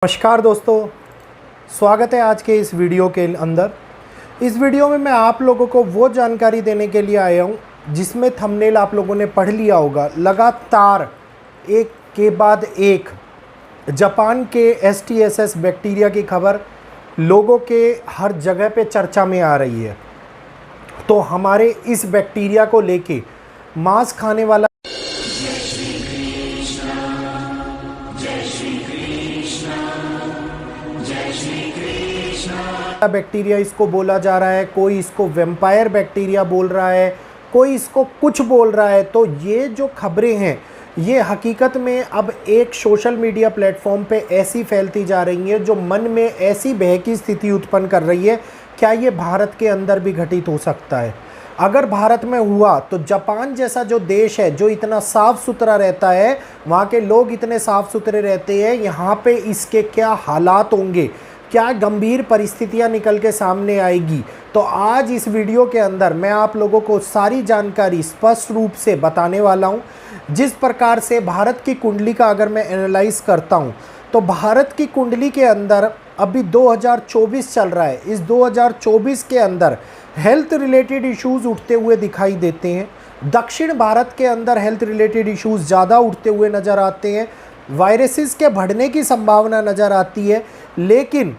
नमस्कार दोस्तों, स्वागत है आज के इस वीडियो के अंदर। इस वीडियो में मैं आप लोगों को वो जानकारी देने के लिए आया हूँ जिसमें थंबनेल आप लोगों ने पढ़ लिया होगा। लगातार एक के बाद एक जापान के STSS बैक्टीरिया की खबर लोगों के हर जगह पे चर्चा में आ रही है। तो हमारे इस बैक्टीरिया को लेके मांस खाने वाला बैक्टीरिया इसको बोला जा रहा है, कोई इसको वेम्पायर बैक्टीरिया बोल रहा है, कोई इसको कुछ बोल रहा है। तो ये जो खबरें हैं ये हकीकत में अब एक सोशल मीडिया प्लेटफॉर्म पे ऐसी फैलती जा रही है जो मन में ऐसी भय की स्थिति उत्पन्न कर रही है, क्या ये भारत के अंदर भी घटित हो सकता है? अगर भारत में हुआ तो जापान जैसा जो देश है, जो इतना साफ़ सुथरा रहता है, वहाँ के लोग इतने साफ़ सुथरे रहते हैं, यहाँ पे इसके क्या हालात होंगे, क्या गंभीर परिस्थितियां निकल के सामने आएगी। तो आज इस वीडियो के अंदर मैं आप लोगों को सारी जानकारी स्पष्ट रूप से बताने वाला हूं। जिस प्रकार से भारत की कुंडली का अगर मैं एनालाइज करता हूं तो भारत की कुंडली के अंदर अभी 2024 चल रहा है। इस 2024 के अंदर हेल्थ रिलेटेड इश्यूज़ उठते हुए दिखाई देते हैं। दक्षिण भारत के अंदर हेल्थ रिलेटेड इश्यूज़ ज़्यादा उठते हुए नज़र आते हैं। वायरसेस के बढ़ने की संभावना नज़र आती है, लेकिन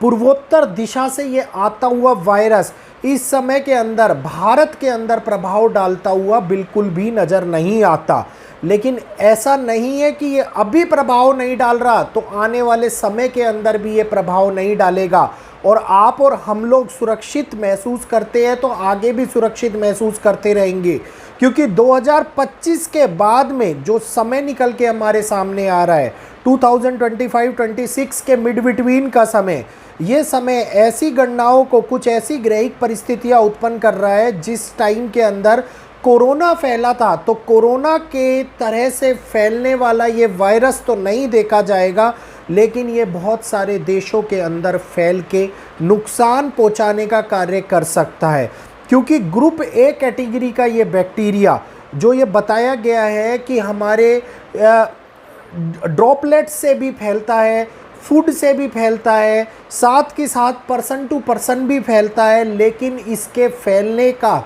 पूर्वोत्तर दिशा से ये आता हुआ वायरस इस समय के अंदर भारत के अंदर प्रभाव डालता हुआ बिल्कुल भी नज़र नहीं आता। लेकिन ऐसा नहीं है कि ये अभी प्रभाव नहीं डाल रहा तो आने वाले समय के अंदर भी ये प्रभाव नहीं डालेगा। और आप और हम लोग सुरक्षित महसूस करते हैं तो आगे भी सुरक्षित महसूस करते रहेंगे, क्योंकि 2025 के बाद में जो समय निकल के हमारे सामने आ रहा है 2025-26 के मिड बिटवीन का समय, ये समय ऐसी गणनाओं को, कुछ ऐसी ग्रहिक परिस्थितियां उत्पन्न कर रहा है जिस टाइम के अंदर कोरोना फैला था। तो कोरोना के तरह से फैलने वाला ये वायरस तो नहीं देखा जाएगा, लेकिन ये बहुत सारे देशों के अंदर फैल के नुकसान पहुंचाने का कार्य कर सकता है। क्योंकि ग्रुप ए कैटेगरी का ये बैक्टीरिया जो ये बताया गया है कि हमारे ड्रॉपलेट से भी फैलता है, फूड से भी फैलता है, साथ के साथ पर्सन टू पर्सन भी फैलता है, लेकिन इसके फैलने का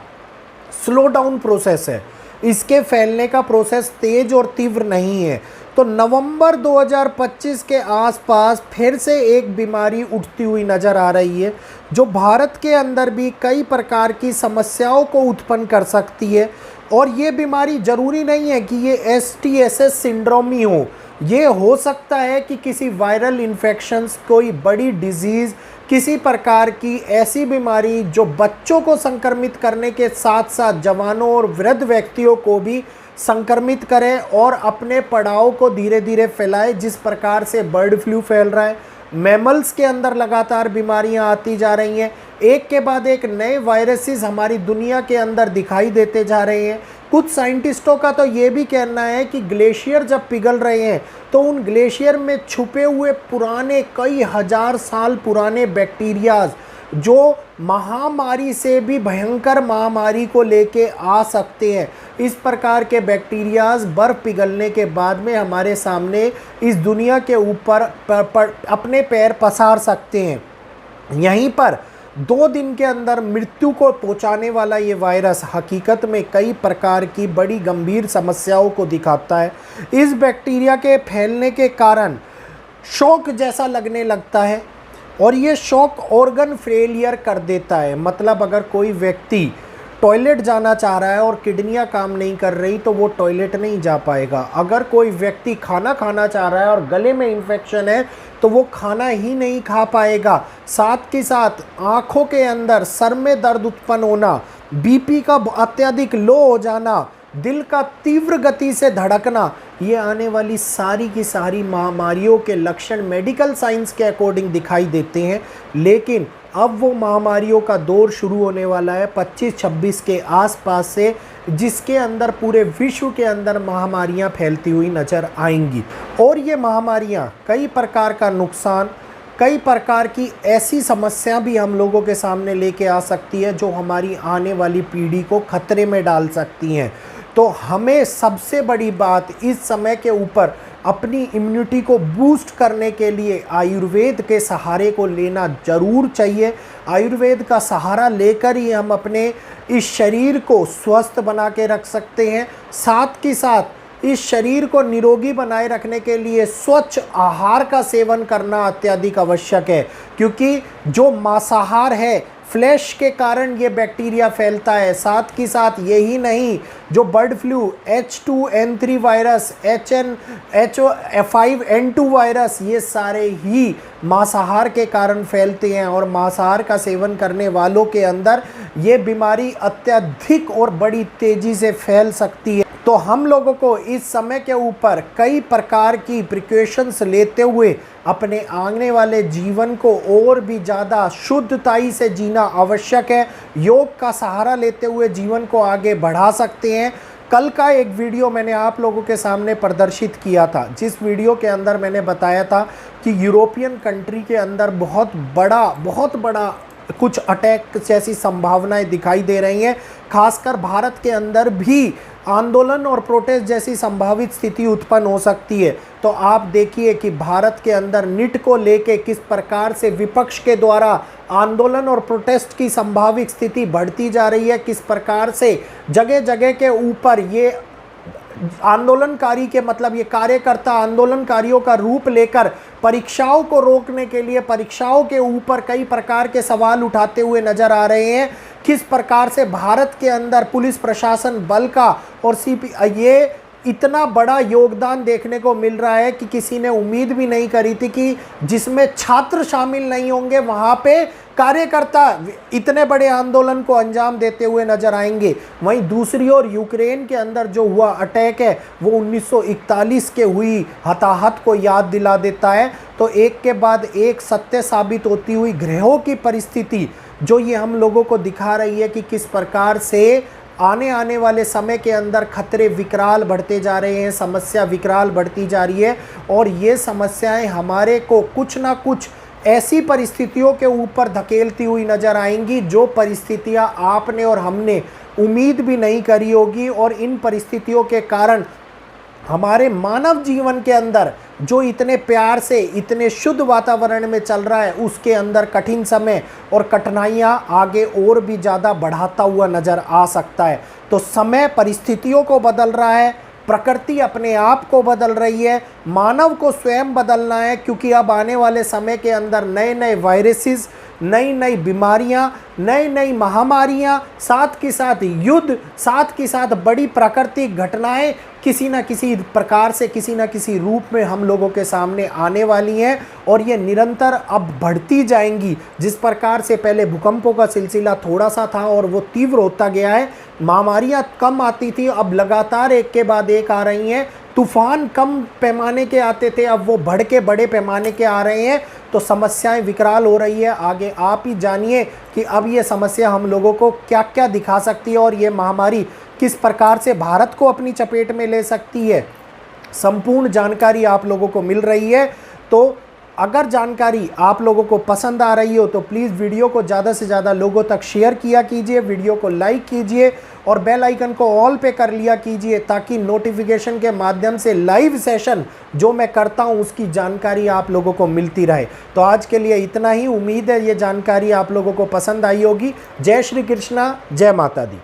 स्लो डाउन प्रोसेस है, इसके फैलने का प्रोसेस तेज और तीव्र नहीं है। तो नवंबर 2025 के आसपास फिर से एक बीमारी उठती हुई नज़र आ रही है जो भारत के अंदर भी कई प्रकार की समस्याओं को उत्पन्न कर सकती है। और ये बीमारी ज़रूरी नहीं है कि ये STSS सिंड्रोम ही ये हो सकता है कि किसी वायरल इन्फेक्शंस, कोई बड़ी डिजीज़, किसी प्रकार की ऐसी बीमारी जो बच्चों को संक्रमित करने के साथ साथ जवानों और वृद्ध व्यक्तियों को भी संक्रमित करे और अपने पड़ाव को धीरे धीरे फैलाए। जिस प्रकार से बर्ड फ्लू फैल रहा है, मैमल्स के अंदर लगातार बीमारियां आती जा रही हैं, एक के बाद एक नए वायरसेस हमारी दुनिया के अंदर दिखाई देते जा रहे हैं। कुछ साइंटिस्टों का तो ये भी कहना है कि ग्लेशियर जब पिघल रहे हैं तो उन ग्लेशियर में छुपे हुए पुराने, कई हजार साल पुराने बैक्टीरियाज जो महामारी से भी भयंकर महामारी को लेके आ सकते हैं, इस प्रकार के बैक्टीरियाज बर्फ़ पिघलने के बाद में हमारे सामने इस दुनिया के ऊपर अपने पैर पसार सकते हैं। यहीं पर 2 दिन के अंदर मृत्यु को पहुंचाने वाला ये वायरस हकीकत में कई प्रकार की बड़ी गंभीर समस्याओं को दिखाता है। इस बैक्टीरिया के फैलने के कारण शॉक जैसा लगने लगता है और ये शॉक ऑर्गन फेलियर कर देता है। मतलब अगर कोई व्यक्ति टॉयलेट जाना चाह रहा है और किडनियां काम नहीं कर रही तो वो टॉयलेट नहीं जा पाएगा। अगर कोई व्यक्ति खाना खाना चाह रहा है और गले में इन्फेक्शन है तो वो खाना ही नहीं खा पाएगा। साथ के साथ आँखों के अंदर सर में दर्द उत्पन्न होना, BP का अत्यधिक लो हो जाना, दिल का तीव्र गति से धड़कना, ये आने वाली सारी की सारी महामारियों के लक्षण मेडिकल साइंस के अकॉर्डिंग दिखाई देते हैं। लेकिन अब वो महामारियों का दौर शुरू होने वाला है 25-26 के आसपास से, जिसके अंदर पूरे विश्व के अंदर महामारियां फैलती हुई नज़र आएंगी। और ये महामारियां कई प्रकार का नुकसान, कई प्रकार की ऐसी समस्या भी हम लोगों के सामने लेके आ सकती है जो हमारी आने वाली पीढ़ी को खतरे में डाल सकती हैं। तो हमें सबसे बड़ी बात इस समय के ऊपर अपनी इम्यूनिटी को बूस्ट करने के लिए आयुर्वेद के सहारे को लेना ज़रूर चाहिए। आयुर्वेद का सहारा लेकर ही हम अपने इस शरीर को स्वस्थ बना के रख सकते हैं। साथ ही साथ इस शरीर को निरोगी बनाए रखने के लिए स्वच्छ आहार का सेवन करना अत्यधिक आवश्यक है, क्योंकि जो मांसाहार है फ्लैश के कारण ये बैक्टीरिया फैलता है। साथ ही साथ यही नहीं, जो bird flu, H2N3 virus, H5N2 virus, ये सारे ही मांसाहार के कारण फैलते हैं और मांसाहार का सेवन करने वालों के अंदर ये बीमारी अत्यधिक और बड़ी तेज़ी से फैल सकती है। तो हम लोगों को इस समय के ऊपर कई प्रकार की प्रिकॉशंस लेते हुए अपने आने वाले जीवन को और भी ज़्यादा शुद्धताई से जीना आवश्यक है। योग का सहारा लेते हुए जीवन को आगे बढ़ा सकते हैं। कल का एक वीडियो मैंने आप लोगों के सामने प्रदर्शित किया था, जिस वीडियो के अंदर मैंने बताया था कि यूरोपियन कंट्री के अंदर बहुत बड़ा कुछ अटैक जैसी संभावनाएं दिखाई दे रही हैं। खासकर भारत के अंदर भी आंदोलन और प्रोटेस्ट जैसी संभावित स्थिति उत्पन्न हो सकती है। तो आप देखिए कि भारत के अंदर नीट को लेके किस प्रकार से विपक्ष के द्वारा आंदोलन और प्रोटेस्ट की संभावित स्थिति बढ़ती जा रही है, किस प्रकार से जगह जगह के ऊपर ये आंदोलनकारी के मतलब ये कार्यकर्ता आंदोलनकारियों का रूप लेकर परीक्षाओं को रोकने के लिए परीक्षाओं के ऊपर कई प्रकार के सवाल उठाते हुए नजर आ रहे हैं। किस प्रकार से भारत के अंदर पुलिस प्रशासन बल का और ये इतना बड़ा योगदान देखने को मिल रहा है कि किसी ने उम्मीद भी नहीं करी थी कि जिसमें छात्र शामिल नहीं होंगे वहाँ पे कार्यकर्ता इतने बड़े आंदोलन को अंजाम देते हुए नजर आएंगे। वहीं दूसरी ओर यूक्रेन के अंदर जो हुआ अटैक है वो 1941 के हुई हताहत को याद दिला देता है। तो एक के बाद एक सत्य साबित होती हुई ग्रहों की परिस्थिति जो ये हम लोगों को दिखा रही है कि किस प्रकार से आने वाले समय के अंदर खतरे विकराल बढ़ते जा रहे हैं, समस्या विकराल बढ़ती जा रही है और ये समस्याएं हमारे को कुछ ना कुछ ऐसी परिस्थितियों के ऊपर धकेलती हुई नजर आएंगी जो परिस्थितियां आपने और हमने उम्मीद भी नहीं करी होगी। और इन परिस्थितियों के कारण हमारे मानव जीवन के अंदर जो इतने प्यार से इतने शुद्ध वातावरण में चल रहा है उसके अंदर कठिन समय और कठिनाइयां आगे और भी ज़्यादा बढ़ाता हुआ नज़र आ सकता है। तो समय परिस्थितियों को बदल रहा है, प्रकृति अपने आप को बदल रही है, मानव को स्वयं बदलना है, क्योंकि अब आने वाले समय के अंदर नए नए वायरसेस, नई नई बीमारियां, नई नई महामारियां, साथ के साथ युद्ध, साथ के साथ बड़ी प्राकृतिक घटनाएं किसी न किसी प्रकार से किसी न किसी रूप में हम लोगों के सामने आने वाली हैं और ये निरंतर अब बढ़ती जाएंगी। जिस प्रकार से पहले भूकंपों का सिलसिला थोड़ा सा था और वो तीव्र होता गया है, महामारियां कम आती थी, अब लगातार एक के बाद एक आ रही हैं। तूफान कम पैमाने के आते थे, अब वो बढ़ के बड़े पैमाने के आ रहे हैं। तो समस्याएं विकराल हो रही है। आगे आप ही जानिए कि अब ये समस्या हम लोगों को क्या क्या दिखा सकती है और ये महामारी किस प्रकार से भारत को अपनी चपेट में ले सकती है। संपूर्ण जानकारी आप लोगों को मिल रही है। तो अगर जानकारी आप लोगों को पसंद आ रही हो तो प्लीज़ वीडियो को ज़्यादा से ज़्यादा लोगों तक शेयर किया कीजिए, वीडियो को लाइक कीजिए और बेल आइकन को ऑल पे कर लिया कीजिए ताकि नोटिफिकेशन के माध्यम से लाइव सेशन जो मैं करता हूं उसकी जानकारी आप लोगों को मिलती रहे। तो आज के लिए इतना ही। उम्मीद है ये जानकारी आप लोगों को पसंद आई होगी। जय श्री कृष्णा, जय माता दी।